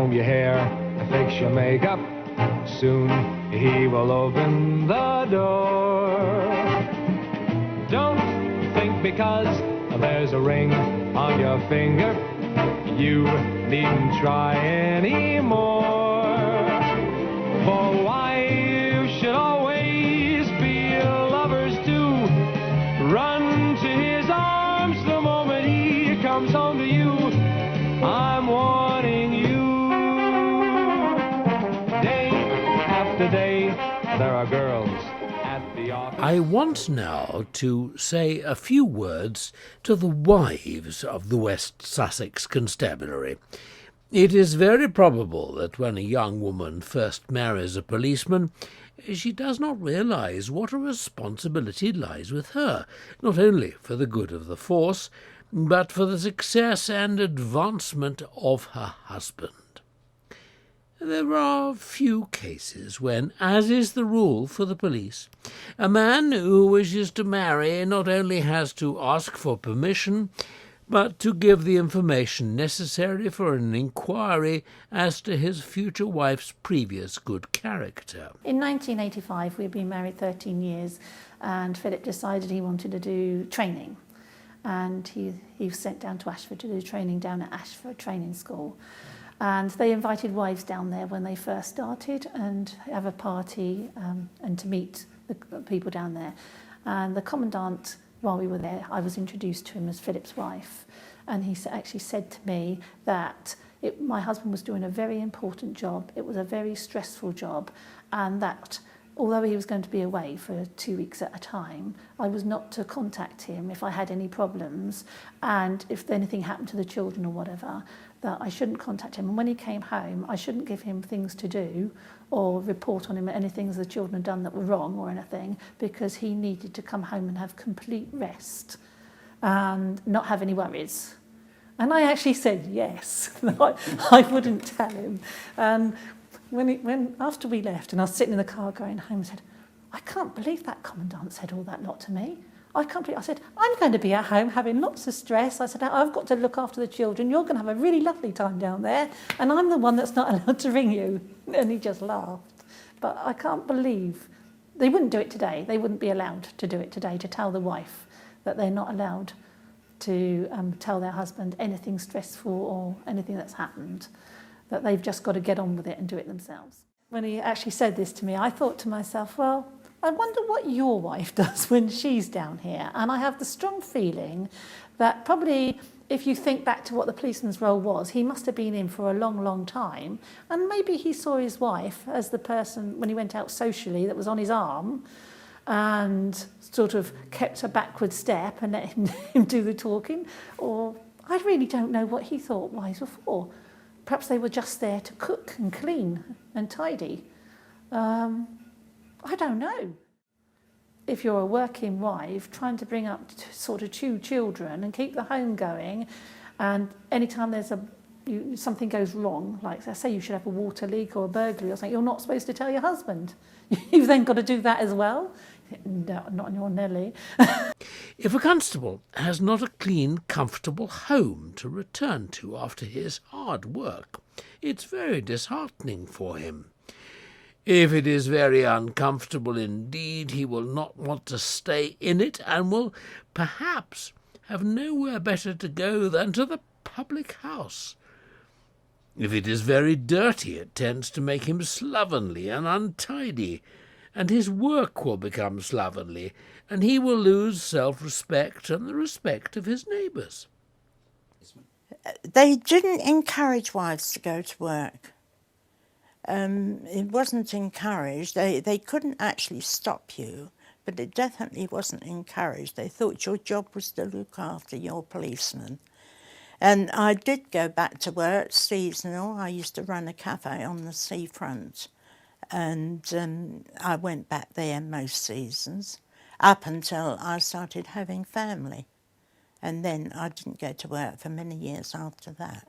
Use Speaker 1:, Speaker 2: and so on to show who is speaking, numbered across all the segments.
Speaker 1: comb your hair, fix your makeup. Soon he will open the door. Don't think because there's a ring on your finger, you needn't try anymore. For wives should always be lovers too. Run to his arms the moment he comes home to you. I'm warning you. Day after day, there are girls at the office.
Speaker 2: I want now to say a few words to the wives of the West Sussex Constabulary. It is very probable that when a young woman first marries a policeman, she does not realise what a responsibility lies with her, not only for the good of the force, but for the success and advancement of her husband. There are few cases when, as is the rule for the police, a man who wishes to marry not only has to ask for permission, but to give the information necessary for an inquiry as to his future wife's previous good character.
Speaker 3: In 1985, we'd been married 13 years, and Philip decided he wanted to do training. And he was sent down to Ashford to do training down at Ashford Training School. And they invited wives down there when they first started and have a party and to meet the people down there. And the commandant, while we were there, I was introduced to him as Philip's wife. And he actually said to me that my husband was doing a very important job. It was a very stressful job. And that although he was going to be away for 2 weeks at a time, I was not to contact him if I had any problems. And if anything happened to the children or whatever, that I shouldn't contact him. And when he came home, I shouldn't give him things to do or report on him any things the children had done that were wrong or anything, because he needed to come home and have complete rest and not have any worries. And I actually said yes. I wouldn't tell him. And when after we left and I was sitting in the car going home, I said, I can't believe that commandant said all that lot to me. I said, I'm going to be at home having lots of stress. I said, I've got to look after the children. You're going to have a really lovely time down there, and I'm the one that's not allowed to ring you. And he just laughed. But I can't believe they wouldn't do it today. They wouldn't be allowed to do it today, to tell the wife that they're not allowed to tell their husband anything stressful or anything that's happened, that they've just got to get on with it and do it themselves. When he actually said this to me, I thought to myself, well, I wonder what your wife does when she's down here. And I have the strong feeling that probably if you think back to what the policeman's role was, he must have been in for a long, long time. And maybe he saw his wife as the person, when he went out socially, that was on his arm and sort of kept a backward step and let him do the talking. Or I really don't know what he thought wives were for. Perhaps they were just there to cook and clean and tidy. I don't know. If you're a working wife trying to bring up sort of 2 children and keep the home going, and anytime there's something goes wrong, like say you should have a water leak or a burglary or something, you're not supposed to tell your husband. You've then got to do that as well. No, not on your Nelly.
Speaker 2: If a constable has not a clean, comfortable home to return to after his hard work, it's very disheartening for him. If it is very uncomfortable indeed, he will not want to stay in it and will perhaps have nowhere better to go than to the public house. If it is very dirty, it tends to make him slovenly and untidy, and his work will become slovenly, and he will lose self-respect and the respect of his neighbours.
Speaker 4: They didn't encourage wives to go to work. It wasn't encouraged. They couldn't actually stop you, but it definitely wasn't encouraged. They thought your job was to look after your policeman. And I did go back to work seasonal. I used to run a cafe on the seafront, and I went back there most seasons, up until I started having family. And then I didn't go to work for many years after that,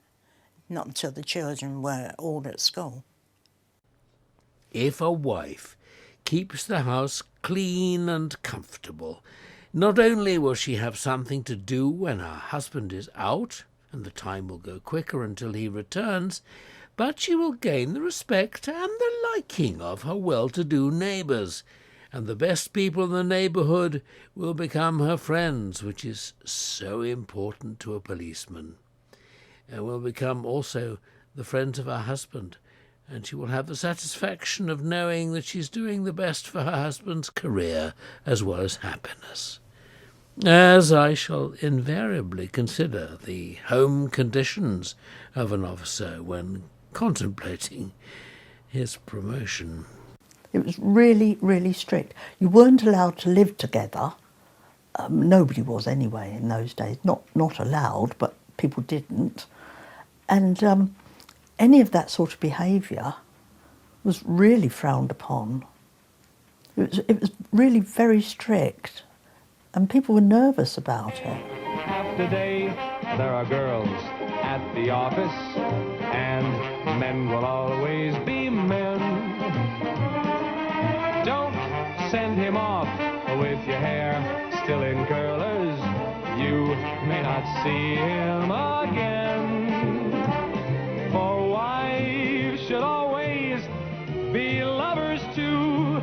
Speaker 4: not until the children were all at school.
Speaker 2: If a wife keeps the house clean and comfortable, not only will she have something to do when her husband is out, and the time will go quicker until he returns, but she will gain the respect and the liking of her well-to-do neighbours, and the best people in the neighbourhood will become her friends, which is so important to a policeman, and will become also the friends of her husband, and she will have the satisfaction of knowing that she's doing the best for her husband's career as well as happiness. As I shall invariably consider the home conditions of an officer when contemplating his promotion.
Speaker 5: It was really, really strict. You weren't allowed to live together. Nobody was anyway in those days. Not allowed, but people didn't. And any of that sort of behaviour was really frowned upon. It was really very strict, and people were nervous about it.
Speaker 1: Half the day there are girls at the office, and men will always be men. Don't send him off with your hair still in curlers. You may not see him again. For wives should always be lovers too.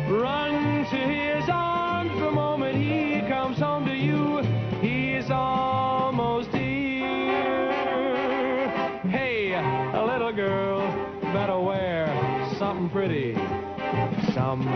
Speaker 1: Run to his arms the moment he comes home to you. He's almost here. Hey, a little girl, better wear something pretty. Some